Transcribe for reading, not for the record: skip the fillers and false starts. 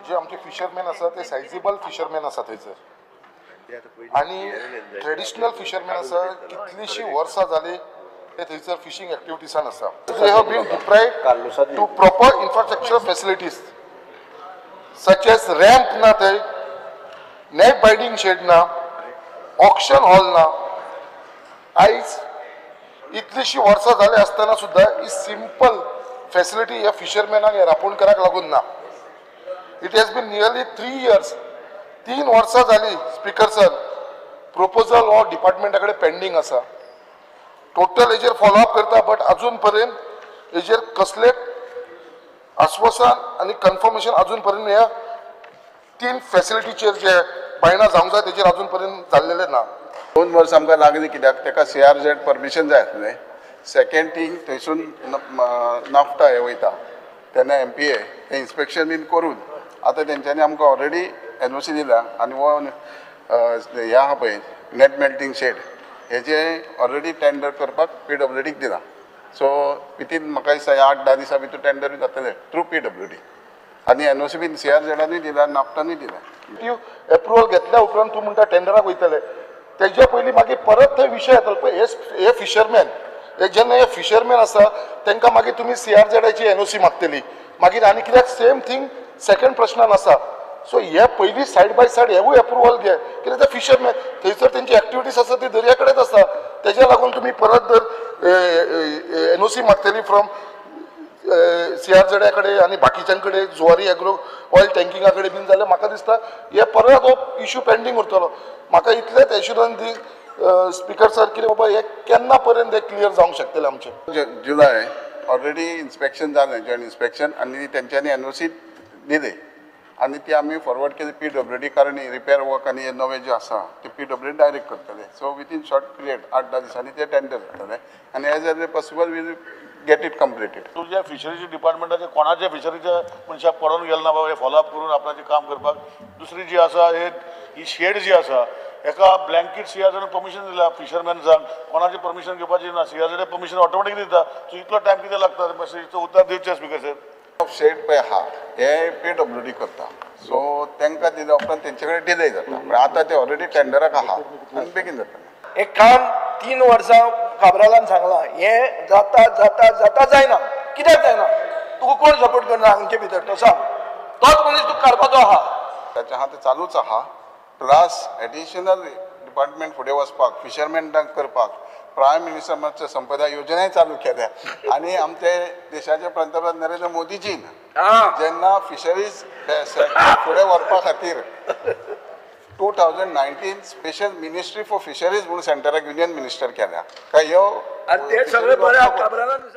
जे आमचे फिशरमॅन आसा ते सायजेबल फिशरमॅन आसा थंयसर आणि ट्रेडिशनल फिशरमॅन आसा कितलीशीं वर्सां जाली ते थंयसर फिशिंग एक्टिविटीसान आसा. They have been deprived to proper infrastructure facilities such as ramp ना थंय, नेट बायडिंग शेड ना, ऑक्शन हॉल ना. आयज इतलीशीं वर्सां जाली आसतना सुद्दां ही सिंपल फॅसिलिटी ह्या फिशरमॅनाक ह्या रांपोणकाराक लागून ना. It has been nearly 3 years 3 वर्सां जाली स्पीकर सर प्रपोजल हो डिपार्टमेंटा कडेन पेंडींग आसा. टोटल हेजेर फॉलोअप करता बट अजून पर्यंत हेजेर कसले आश्वासन आनी कन्फर्मेशन अजून पर्यंत ह्या 3 फॅसिलिटीचेर जे बायणां जावंक जाय तेजेर अजून पर्यंत जाल्लेले ना. 2 वर्सां आमकां लागली कित्याक ताका CRZ परमिशन जाय आसलें. सेकंड थिंग थंयसून नाफ्टा हे वयता तेन्ना MPA हे इन्स्पेक्शन बीन करून आतां तेंच्यांनी आमकां ऑलरेडी NOC दिला आनी हो हे आहा पळय नेट मेल्टिंग शेड हेजे ऑलरेडी टेंडर करपाक PWDक दिला. सो विथीन म्हाका दिसता 8-10 दिसां भितर टेंडर जातलें थ्रू PWD आनी NOC बीन CRZानूय दिला नाफ्टानूय दिला. एप्रुवल घेतल्या उपरांत तूं म्हणटा टेंडराक वयतले तेज्या पयलीं मागीर परत थंय विशय येतलो पळय हे फिशरमॅन जेन्ना हे फिशरमॅन आसा तांकां मागीर तुमी CRZची NOC मागतली मागीर आनी कित्याक सेम थिंग सेकंड प्रश्नान आसा. सो हे पयलीं सायड बाय सायड हेवूय एप्रुवल घे कित्याक ते फिशरमॅन थंयसर तेंची एक्टिविटीज आसा ती दर्या कडेच आसा तेज्या लागून तुमी परत जर NOC मागतली फ्रॉम CRZ कडेन आनी बाकीच्यां कडेन जुवारी एग्रो ऑयल टँकिंगा कडेन बीन जाल्यार म्हाका दिसता हे परत हो इशू पेंडींग उरतलो. म्हाका इतलेंच एश्युरन्स दी स्पीकर सर कितें बाबा हे केन्ना पर्यंत क्लियर जावंक शकतलें आमचें. जुलय ऑलरेडी इन्स्पेक्शन जालें जॉयंट इन्स्पेक्शन आनी तेंच्यांनी NOC दिले आनी ती आमी फॉरवर्ड केली PWD कारण रिपेर वर्क आनी हे नवे जे आसा ते PWD डायरेक्ट करतले. सो विथीन शॉर्ट पिरियड 8-10 दिसांनी ते टेंडर जातले आनी as as possible will get it completed. तुझ्या फिशरीच्या डिपार्टमेंटाचे कोणाच्या फिशरीच्या मनशाक पडून गेले ना बाबा हे फॉलोअप करून आपणाचें काम करपाक. दुसरी जी आसा ही शेड जी आसा एका ब्लँकेट CRZ परमिशन दिला फिशरमॅन्सांक कोणाचें परमिशन घेवपाचें ना. CRZ परमिशन ऑटोमॅटीक दिता. सो इतलो टायम कितें लागता मातशें उत्तर दिवचें स्पीकर सर. शेड पळय आहा हे PWD करता सो तांकां दिल्या उपरांत तेंचे कडेन डिले जाता पण आतां ते ऑलरेडी टेंडराक आहा आनी बेगीन जाता. एक काम 3 वर्सां काबरालान सांगलां हें जाता जाता जाता जायना. कित्याक जायना तुका कोण सपोर्ट करना हांगे भितर तो सांग. तोच मनीस तुका काडपाचो आहा ताचे आहा तें चालूच आहा. प्लस एडिशनल डिपार्टमेंट फुडें वचपाक फिशरमॅनांक करपाक प्रायम मिनिस्टर मत्स्य संपदा योजनाय चालू केल्या आनी आमचे देशाचे पंतप्रधान नरेंद्र मोदीजीन जेन्ना फिशरीज फुडें व्हरपा खातीर 2019 स्पेशल मिनिस्ट्री फॉर फिशरीज म्हणून सेंटराक युनियन मिनिस्टर केल्या काय ह्यो